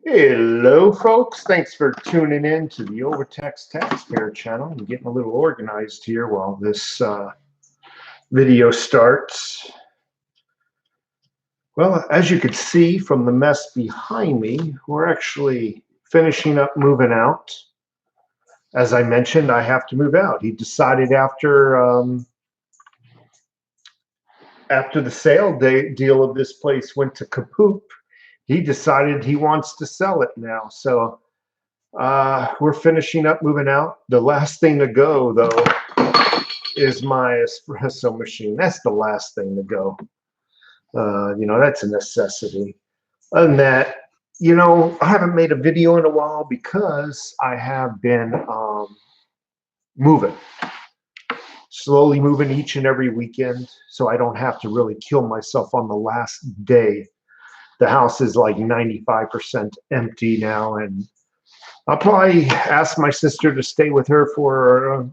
Hello, folks. Thanks for tuning in to the Overtax Taxpayer channel. I'm getting a little organized here while this video starts. Well, as you can see from the mess behind me, we're actually finishing up moving out. As I mentioned, I have to move out. He decided after the sale deal of this place went to kaput, he decided he wants to sell it now. So we're finishing up moving out. The last thing to go, though, is my espresso machine. That's the last thing to go. That's a necessity. Other than that, I haven't made a video in a while because I have been slowly moving each and every weekend, so I don't have to really kill myself on the last day. The house is like 95% empty now, and I'll probably ask my sister to stay with her for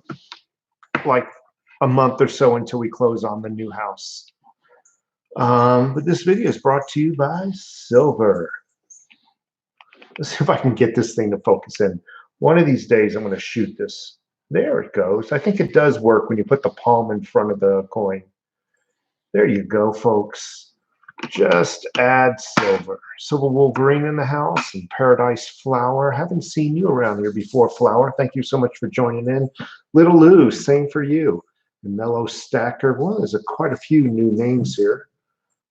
like a month or so until we close on the new house. But this video is brought to you by Silver. Let's see if I can get this thing to focus in. One of these days, I'm going to shoot this. There it goes. I think it does work when you put the palm in front of the coin. There you go, folks. Just add Silver. Silver Wolverine in the house and Paradise Flower. Haven't seen you around here before, Flower. Thank you so much for joining in. Little Lou, same for you. And Mellow Stacker. Well, there's quite a few new names here.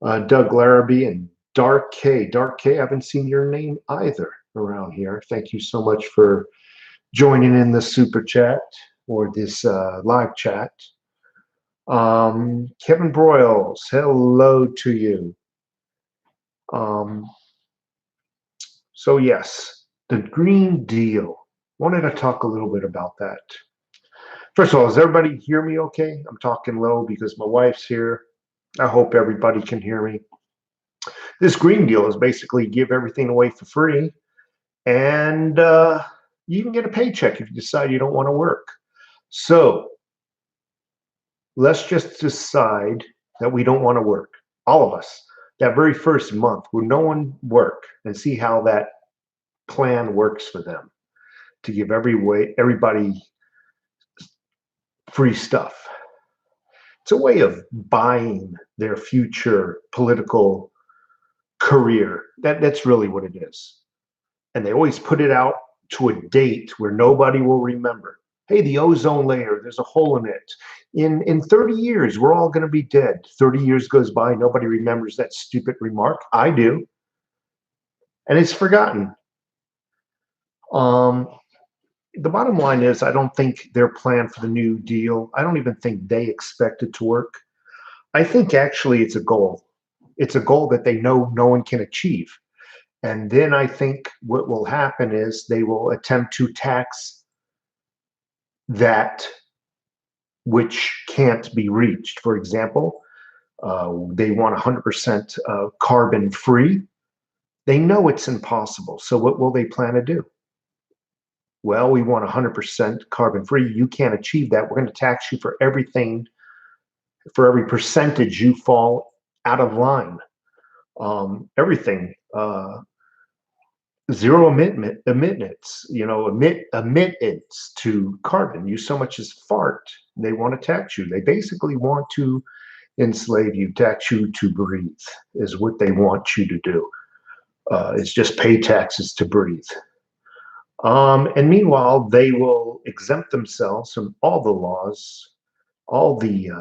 Doug Larrabee and Dark K. Dark K, I haven't seen your name either around here. Thank you so much for joining in the super chat or this live chat. Kevin Broyles, hello to you. So yes, the Green Deal. Wanted to talk a little bit about that. First of all, does everybody hear me okay? I'm talking low because my wife's here. I hope everybody can hear me. This Green Deal is basically give everything away for free, and you can get a paycheck if you decide you don't want to work. So let's just decide that we don't want to work, all of us, that very first month where no one work, and see how that plan works for them to give everybody free stuff. It's a way of buying their future political career. That's really what it is. And they always put it out to a date where nobody will remember. Hey, the ozone layer, there's a hole in it. In 30 years, we're all going to be dead. 30 years goes by, nobody remembers that stupid remark. I do. And it's forgotten. The bottom line is, I don't think their plan for the New Deal, I don't even think they expect it to work. I think actually it's a goal. It's a goal that they know no one can achieve. And then I think what will happen is they will attempt to tax that which can't be reached. For example, they want 100% carbon free. They know it's impossible. So what will they plan to do? Well, we want 100% carbon free. You can't achieve that. We're going to tax you for everything, for every percentage you fall out of line. Everything. Zero emittance, emittance to carbon. You so much as fart, they want to tax you. They basically want to enslave you, tax you to breathe is what they want you to do. It's just pay taxes to breathe. And meanwhile, they will exempt themselves from all the laws, all the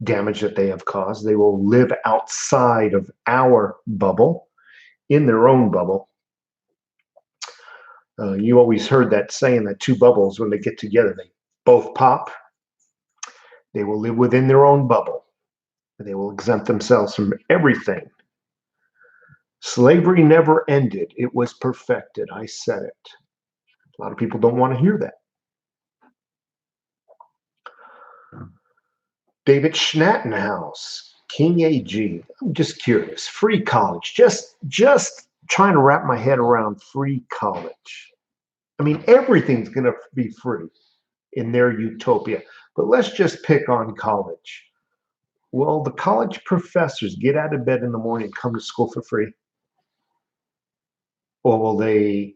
damage that they have caused. They will live outside of our bubble, in their own bubble. You always heard that saying that two bubbles, when they get together, they both pop. They will live within their own bubble. They will exempt themselves from everything. Slavery never ended. It was perfected. I said it. A lot of people don't want to hear that. David Schnattenhouse, King AG. I'm just curious. Free college. Just trying to wrap my head around free college. I mean, everything's going to be free in their utopia. But let's just pick on college. Well, the college professors get out of bed in the morning and come to school for free. Or will they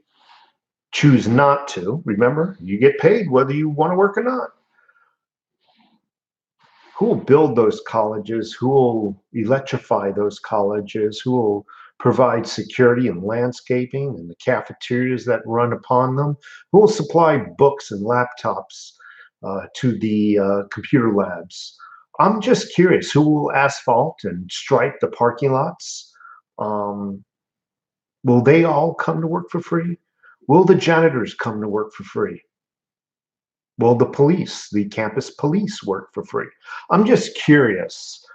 choose not to? Remember, you get paid whether you want to work or not. Who will build those colleges? Who will electrify those colleges? Who will provide security and landscaping and the cafeterias that run upon them? Who will supply books and laptops to the computer labs? I'm just curious, who will asphalt and stripe the parking lots? Will they all come to work for free? Will the janitors come to work for free? Will the police, the campus police, work for free? I'm just curious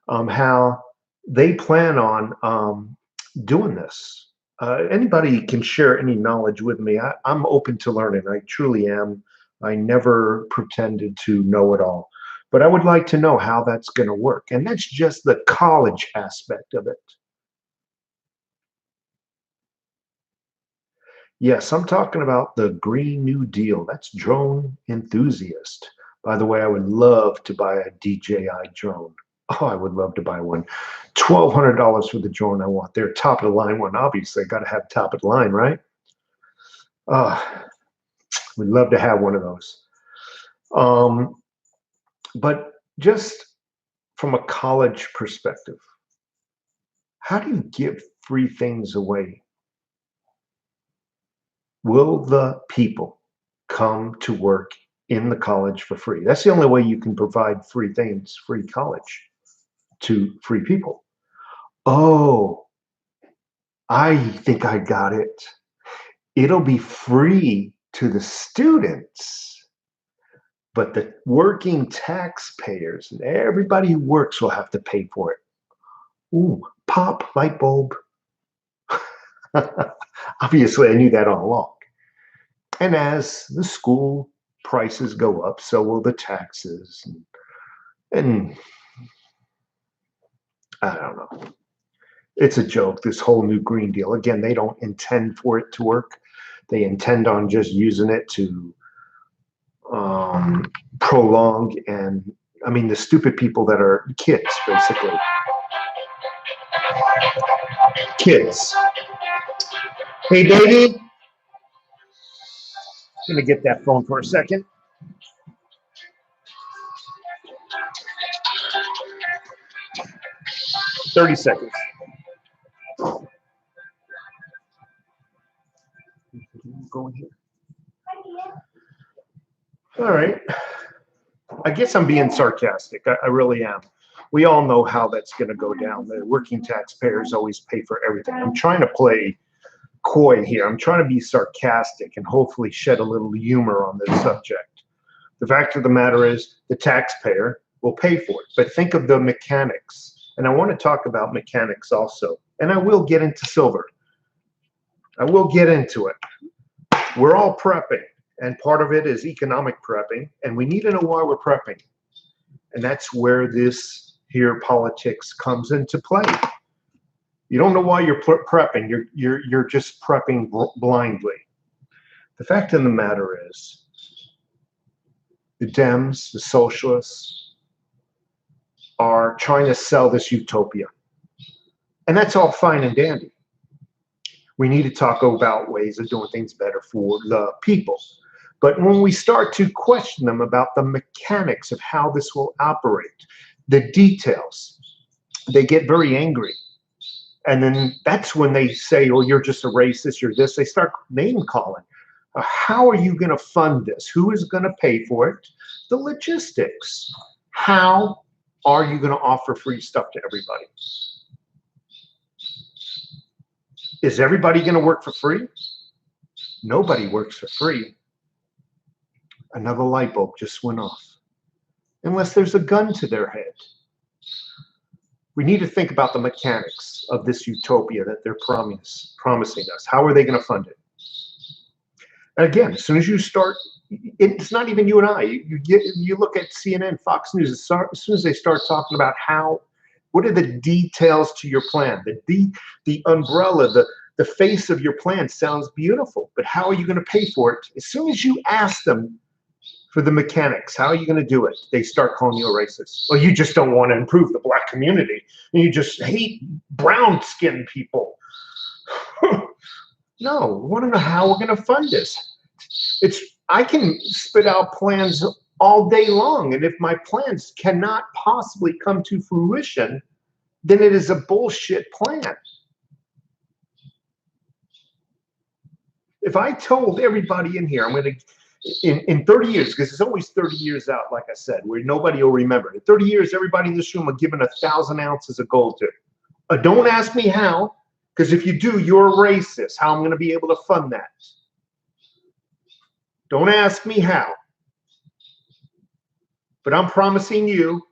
how they plan on doing this. Anybody can share any knowledge with me. I'm open to learning. I truly am. I never pretended to know it all. But I would like to know how that's going to work. And that's just the college aspect of it. Yes, I'm talking about the Green New Deal. That's drone enthusiast. By the way, I would love to buy a DJI drone. Oh, I would love to buy one. $1,200 for the drone I want. They're top of the line one. Obviously, I got to have top of the line, right? We'd love to have one of those. But just from a college perspective, how do you give free things away? Will the people come to work in the college for free? That's the only way you can provide free things, free college to free people. Oh, I think I got it. It'll be free to the students, but the working taxpayers and everybody who works will have to pay for it. Ooh, pop light bulb. Obviously, I knew that all along. And as the school prices go up, so will the taxes. And I don't know. It's a joke, this whole new Green Deal. Again, they don't intend for it to work. They intend on just using it to prolong and, I mean, the stupid people that are kids, basically. Kids. Hey, baby. I'm going to get that phone for a second. "30 seconds. Going here. All right. I guess I'm being sarcastic. I really am. We all know how that's going to go down. The working taxpayers always pay for everything. I'm trying to play coy here. I'm trying to be sarcastic and hopefully shed a little humor on this subject. The fact of the matter is the taxpayer will pay for it. But think of the mechanics. And I want to talk about mechanics also. And I will get into silver. I will get into it. We're all prepping. And part of it is economic prepping. And we need to know why we're prepping. And that's where this here politics comes into play. You don't know why you're prepping. You're just prepping blindly. The fact of the matter is, the Dems, the socialists, are trying to sell this utopia. And that's all fine and dandy. We need to talk about ways of doing things better for the people. But when we start to question them about the mechanics of how this will operate, the details, they get very angry. And then that's when they say, oh, you're just a racist, you're this. They start name calling. How are you going to fund this? Who is going to pay for it? The logistics. How are you going to offer free stuff to everybody? Is everybody going to work for free? Nobody works for free. Another light bulb just went off. Unless there's a gun to their head. We need to think about the mechanics of this utopia that they're promising us. How are they going to fund it? And again, as soon as you start, it's not even you and I. You look at CNN, Fox News, as soon as they start talking about what are the details to your plan? The umbrella, the face of your plan sounds beautiful, but how are you going to pay for it? As soon as you ask them for the mechanics, how are you going to do it? They start calling you a racist. Well, you just don't want to improve the black community. And you just hate brown-skinned people. No, we want to know how we're going to fund this. I can spit out plans all day long, and if my plans cannot possibly come to fruition, then it is a bullshit plan. If I told everybody in here, I'm going to, in 30 years, because it's always 30 years out, like I said, where nobody will remember. In 30 years, everybody in this room are given 1,000 ounces of gold to. Don't ask me how, because if you do, you're a racist. How I'm going to be able to fund that? Don't ask me how. But I'm promising you,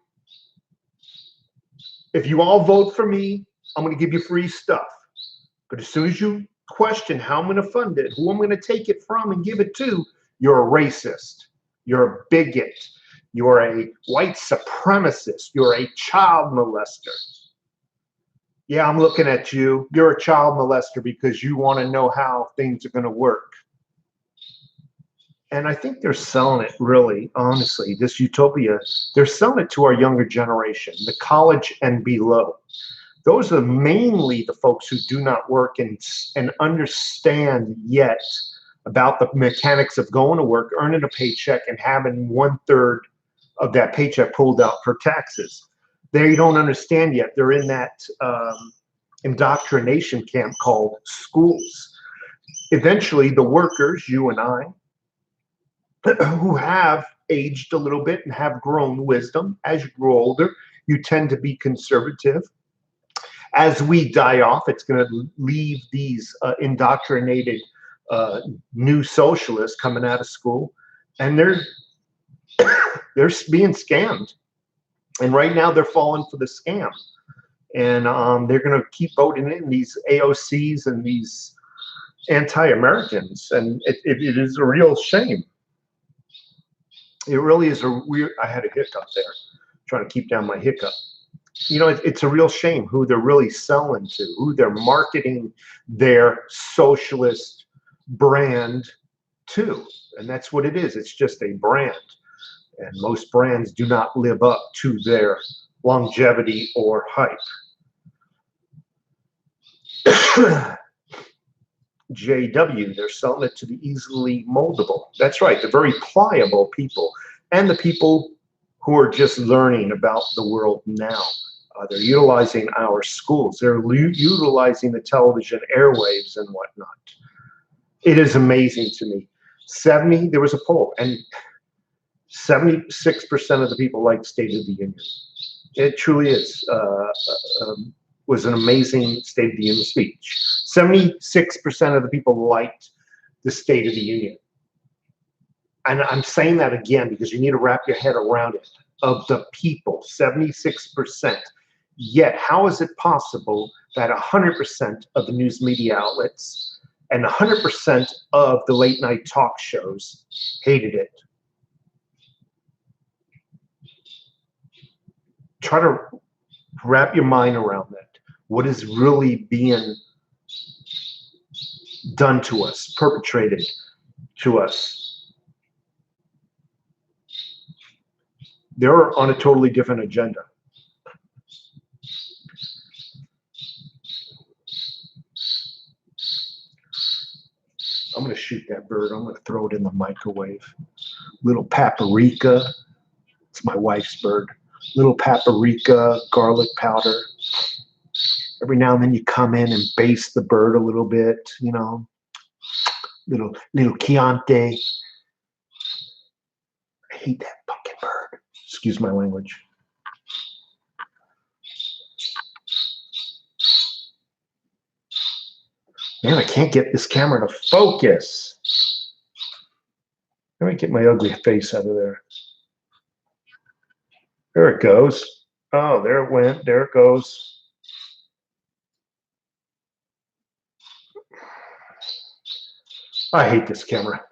if you all vote for me, I'm going to give you free stuff. But as soon as you question how I'm going to fund it, who I'm going to take it from and give it to, you're a racist. You're a bigot. You're a white supremacist. You're a child molester. Yeah, I'm looking at you. You're a child molester because you want to know how things are going to work. And I think they're selling it, really, honestly, this utopia, they're selling it to our younger generation, the college and below. Those are mainly the folks who do not work and understand yet about the mechanics of going to work, earning a paycheck, and having 1/3 of that paycheck pulled out for taxes. They don't understand yet. They're in that indoctrination camp called schools. Eventually, the workers, you and I, who have aged a little bit and have grown wisdom, as you grow older, you tend to be conservative. As we die off, it's going to leave these indoctrinated new socialists coming out of school, and they're being scammed. And right now they're falling for the scam. And they're going to keep voting in these AOCs and these anti-Americans. And it is a real shame. It really is a weird, I had a hiccup there, trying to keep down my hiccup. You know, it's a real shame who they're really selling to, who they're marketing their socialist brand to. And that's what it is. It's just a brand. And most brands do not live up to their longevity or hype. JW, they're selling it to the easily moldable. That's right, the very pliable people and the people who are just learning about the world now. They're utilizing our schools. They're utilizing the television airwaves and whatnot. It is amazing to me. There was a poll, and 76% of the people liked State of the Union. It truly is. Was an amazing State of the Union speech. 76% of the people liked the State of the Union. And I'm saying that again because you need to wrap your head around it. Of the people, 76%. Yet, how is it possible that 100% of the news media outlets and 100% of the late night talk shows hated it? Try to wrap your mind around that. What is really being done to us, perpetrated to us? They're on a totally different agenda. I'm going to shoot that bird. I'm going to throw it in the microwave. Little paprika. It's my wife's bird. Little paprika, garlic powder. Every now and then you come in and baste the bird a little bit, you know, little Chianti. I hate that fucking bird. Excuse my language. Man, I can't get this camera to focus. Let me get my ugly face out of there. There it goes. Oh, there it went. There it goes. I hate this camera.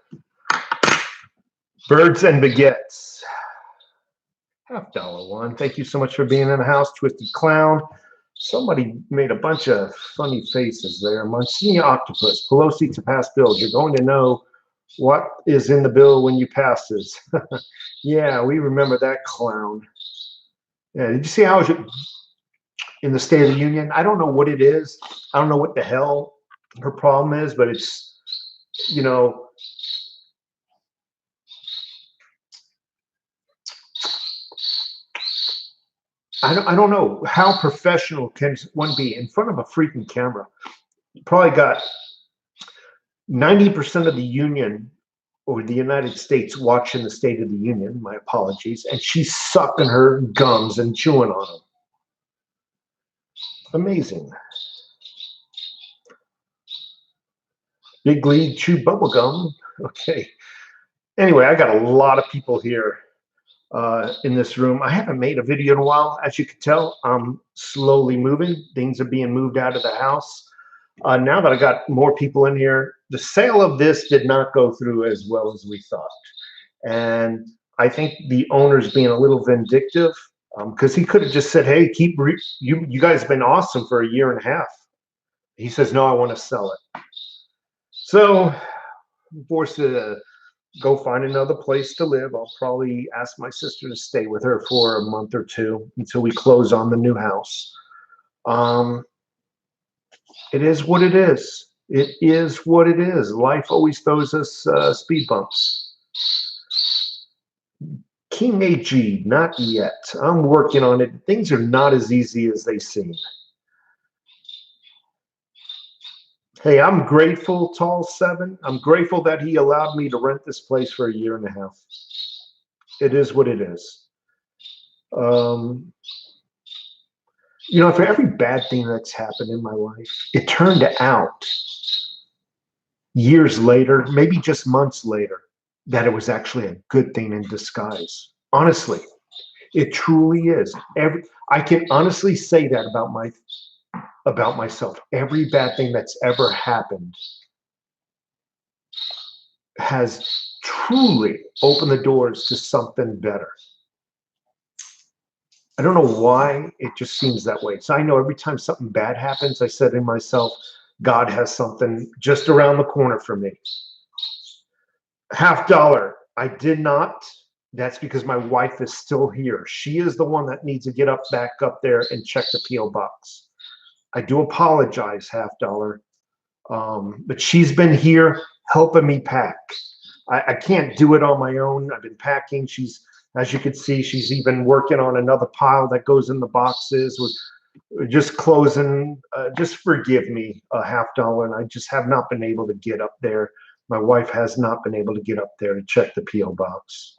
Birds and baguettes. $1 Thank you so much for being in the house, Twisted Clown. Somebody made a bunch of funny faces there. Monsignor Octopus, Pelosi to pass bills. You're going to know what is in the bill when you pass this. Yeah, we remember that clown. Yeah, did you see how in the State of the Union? I don't know what it is. I don't know what the hell her problem is, but it's, you know, I don't know how professional can one be in front of a freaking camera. You probably got 90% of the union or the United States watching the State of the Union, my apologies, and she's sucking her gums and chewing on them. Amazing. Big League chew bubble gum. Okay. Anyway, I got a lot of people here in this room. I haven't made a video in a while. As you can tell, I'm slowly moving. Things are being moved out of the house. Now that I got more people in here, the sale of this did not go through as well as we thought. And I think the owner's being a little vindictive because he could have just said, hey, you guys have been awesome for a year and a half. He says, no, I want to sell it. So I'm forced to go find another place to live. I'll probably ask my sister to stay with her for a month or two until we close on the new house. It is what it is. It is what it is. Life always throws us speed bumps. King AG, not yet. I'm working on it. Things are not as easy as they seem. Hey, I'm grateful, Tall Seven. I'm grateful that he allowed me to rent this place for a year and a half. It is what it is. You know, for every bad thing that's happened in my life, it turned out years later, maybe just months later, that it was actually a good thing in disguise. Honestly, it truly is. I can honestly say that about myself. Every bad thing that's ever happened has truly opened the doors to something better. I don't know why, it just seems that way. So I know every time something bad happens, I said to myself, God has something just around the corner for me. $50. I did not. That's because my wife is still here. She is the one that needs to get back up there and check the P.O. box. I do apologize, $50. But she's been here helping me pack. I can't do it on my own. I've been packing. As you can see, she's even working on another pile that goes in the boxes. We're just closing. Just forgive me, $50. And I just have not been able to get up there. My wife has not been able to get up there to check the P.O. box.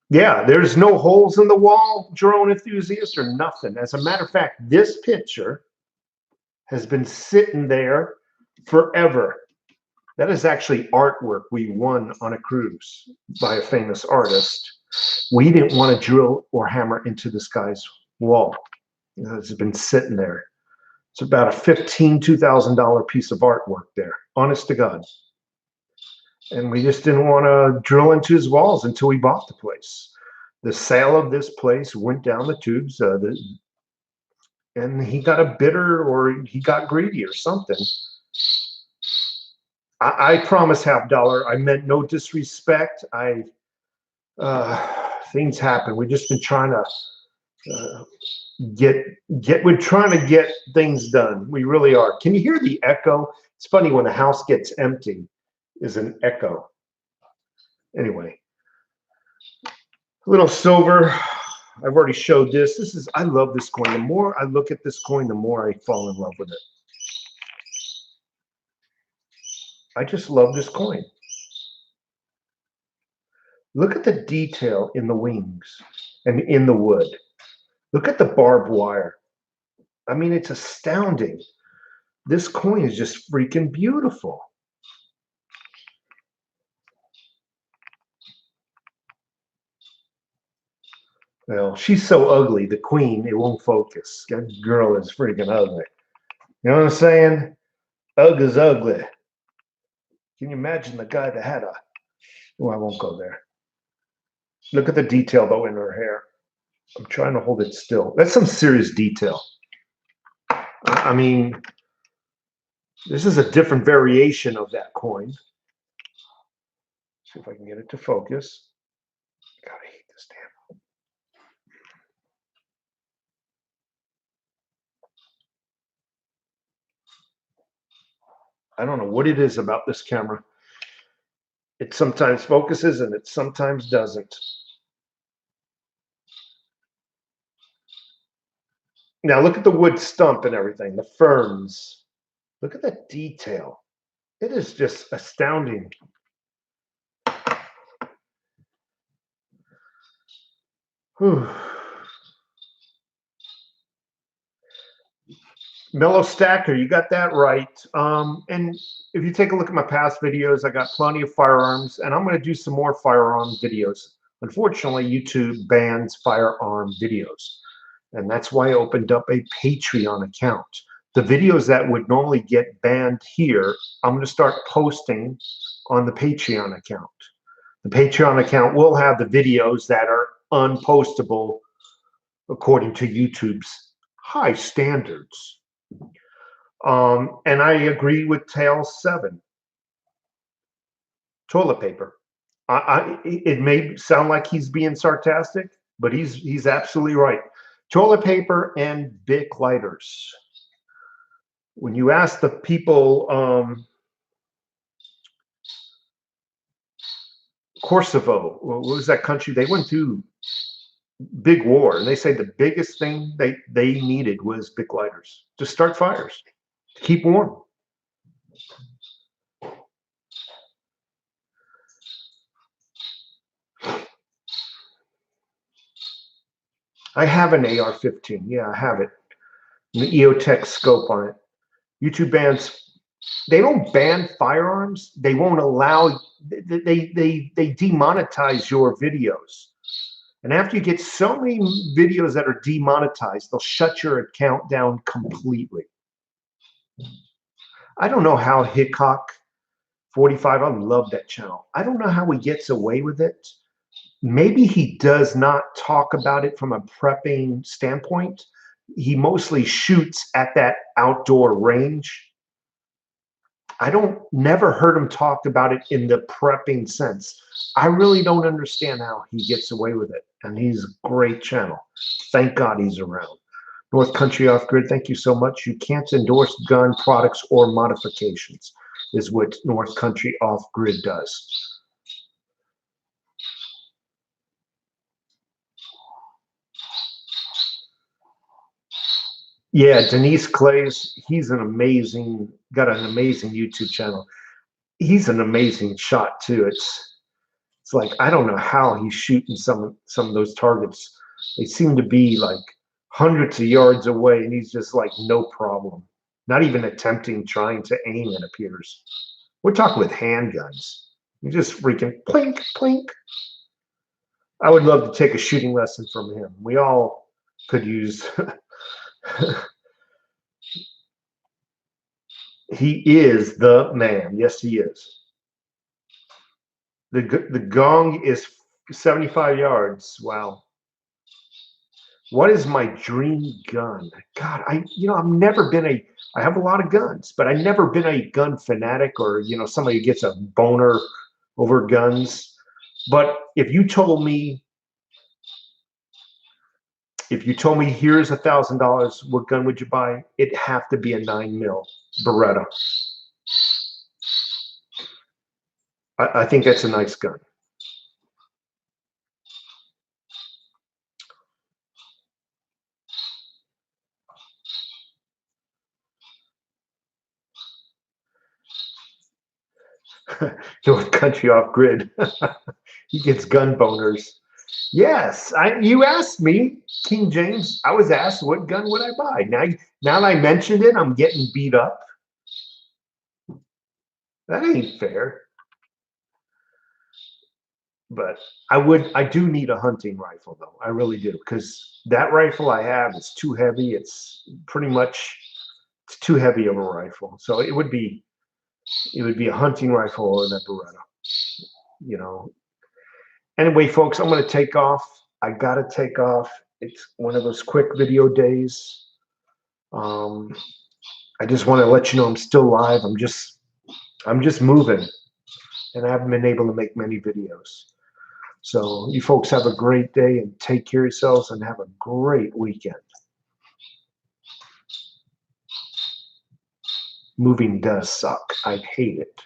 Yeah, there's no holes in the wall, drone enthusiast, or nothing. As a matter of fact, this picture has been sitting there forever. That is actually artwork we won on a cruise by a famous artist. We didn't want to drill or hammer into this guy's wall. It's been sitting there. It's about a $2,000 piece of artwork there, honest to God. And we just didn't want to drill into his walls until we bought the place. The sale of this place went down the tubes, and he got a bidder, or he got greedy or something. I promise, $50. I meant no disrespect. Things happen. We've just been trying to we're trying to get things done. We really are. Can you hear the echo? It's funny when the house gets empty, is an echo. Anyway, a little silver. I've already showed this. I love this coin. The more I look at this coin, the more I fall in love with it. I just love this coin. Look at the detail in the wings and in the wood. Look at the barbed wire. I mean, it's astounding. This coin is just freaking beautiful. Well, she's so ugly, the queen, it won't focus. That girl is freaking ugly. You know what I'm saying? Ugly is ugly. Can you imagine the guy that had oh, I won't go there. Look at the detail, though, in her hair. I'm trying to hold it still. That's some serious detail. I mean, this is a different variation of that coin. See if I can get it to focus. God, I hate this damn. I don't know what it is about this camera. It sometimes focuses and it sometimes doesn't. Now look at the wood stump and everything, the ferns. Look at that detail. It is just astounding. Whew. Mellow Stacker, you got that right. And if you take a look at my past videos, I got plenty of firearms, and I'm going to do some more firearm videos. Unfortunately, YouTube bans firearm videos, and that's why I opened up a Patreon account. The videos that would normally get banned here, I'm going to start posting on the Patreon account. The Patreon account will have the videos that are unpostable according to YouTube's high standards. And I agree with Tail 7. Toilet paper. It may sound like he's being sarcastic, but he's absolutely right. Toilet paper and Bic lighters. When you ask the people, Kosovo, what was that country? They went through big war, and they say the biggest thing they needed was Bic lighters to start fires, to keep warm. I have an AR-15. Yeah, I have it. The EOTech scope on it. YouTube bans. They don't ban firearms. They won't allow. They demonetize your videos. And after you get so many videos that are demonetized, they'll shut your account down completely. I don't know how Hickok 45. I love that channel. I don't know how he gets away with it. Maybe he does not talk about it from a prepping standpoint. He mostly shoots at that outdoor range. I never heard him talk about it in the prepping sense. I really don't understand how he gets away with it. And he's a great channel. Thank God he's around. North Country Off Grid, thank you so much. You can't endorse gun products or modifications, is what North Country Off Grid does. Yeah, Denise Clays, he's got an amazing YouTube channel. He's an amazing shot too. It's like, I don't know how he's shooting some of those targets. They seem to be like hundreds of yards away, and he's just like, no problem. Not even trying to aim, it appears. We're talking with handguns. You just freaking plink, plink. I would love to take a shooting lesson from him. We all could use. He is the man. Yes, he is. The gong is 75 yards. Wow. What is my dream gun? God, I've never been I have a lot of guns, but I've never been a gun fanatic or, somebody who gets a boner over guns. But if you told me here's $1,000, what gun would you buy? It'd have to be a 9mm Beretta. I think that's a nice gun. North Country Off Grid. He gets gun boners. Yes, you asked me, King James. I was asked what gun would I buy. Now that I mentioned it, I'm getting beat up. That ain't fair. But I do need a hunting rifle though. I really do, because that rifle I have is too heavy. It's too heavy of a rifle. So it would be a hunting rifle or a Beretta. Anyway, folks, I'm going to take off. I got to take off. It's one of those quick video days. I just want to let you know I'm still live. I'm just moving, and I haven't been able to make many videos. So you folks have a great day and take care of yourselves and have a great weekend. moving does suck. I hate it.